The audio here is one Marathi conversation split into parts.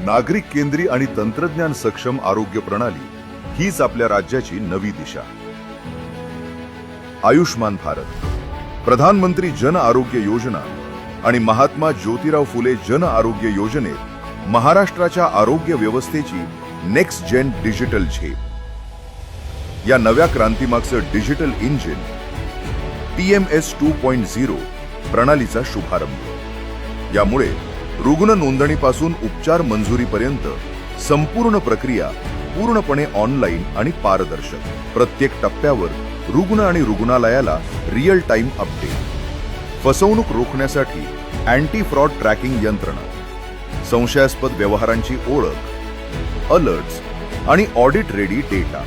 नागरिक केंद्री आणि तंत्रज्ञान सक्षम आरोग्य प्रणाली हीच आपल्या राज्याची नवी दिशा. आयुष्मान भारत, प्रधानमंत्री जन आरोग्य योजना आणि महात्मा ज्योतिराव फुले जन आरोग्य योजनेत महाराष्ट्राच्या आरोग्य व्यवस्थेची नेक्स्ट जेन डिजिटल झेप. या नव्या क्रांतीमागचं डिजिटल इंजिन TMS 2.0 प्रणालीचा शुभारंभ. यामुळे रुग्ण नोंदणीपासून उपचार मंजुरीपर्यंत संपूर्ण प्रक्रिया पूर्णपणे ऑनलाईन आणि पारदर्शक. प्रत्येक टप्प्यावर रुग्ण आणि रुग्णालयाला रिअल टाइम अपडेट. फसवणूक रोखण्यासाठी अँटी फ्रॉड ट्रॅकिंग यंत्रणा, संशयास्पद व्यवहारांची ओळख, अलर्ट्स आणि ऑडिट रेडी डेटा.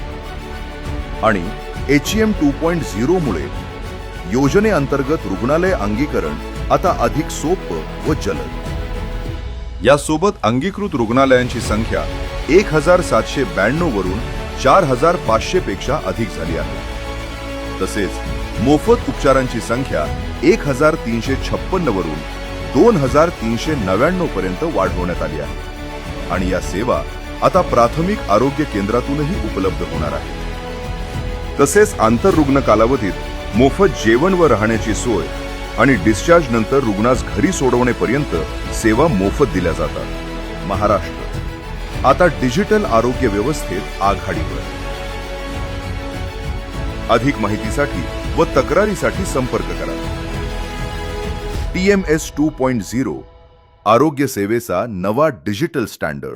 आणि HEM 2.0 मुळे योजनेअंतर्गत रुग्णालय अंगीकरण आता अधिक सोपं व जलद. यासोबत अंगीकृत रुग्णालयांची संख्या 1792 वरून 4500 पेक्षा अधिक झाली आहे. तसेच मोफत उपचारांची संख्या 1356 वरून 2399 पर्यंत वाढवण्यात आली आहे. आणि या सेवा आता प्राथमिक आरोग्य केंद्रातूनही उपलब्ध होणार आहे. तसेच आंतररुग्ण कालावधीत मोफत जेवण व राहण्याची सोय आणि डिस्चार्ज नंतर रुग्णास घरी सोडवण्यापर्यंत सेवा मोफत दिल्या जातात. महाराष्ट्र आता डिजिटल आरोग्य व्यवस्थेत आघाडीवर. अधिक माहितीसाठी व तक्रारीसाठी संपर्क करा. TMS 2.0 आरोग्य सेवेचा नवा डिजिटल स्टँडर्ड.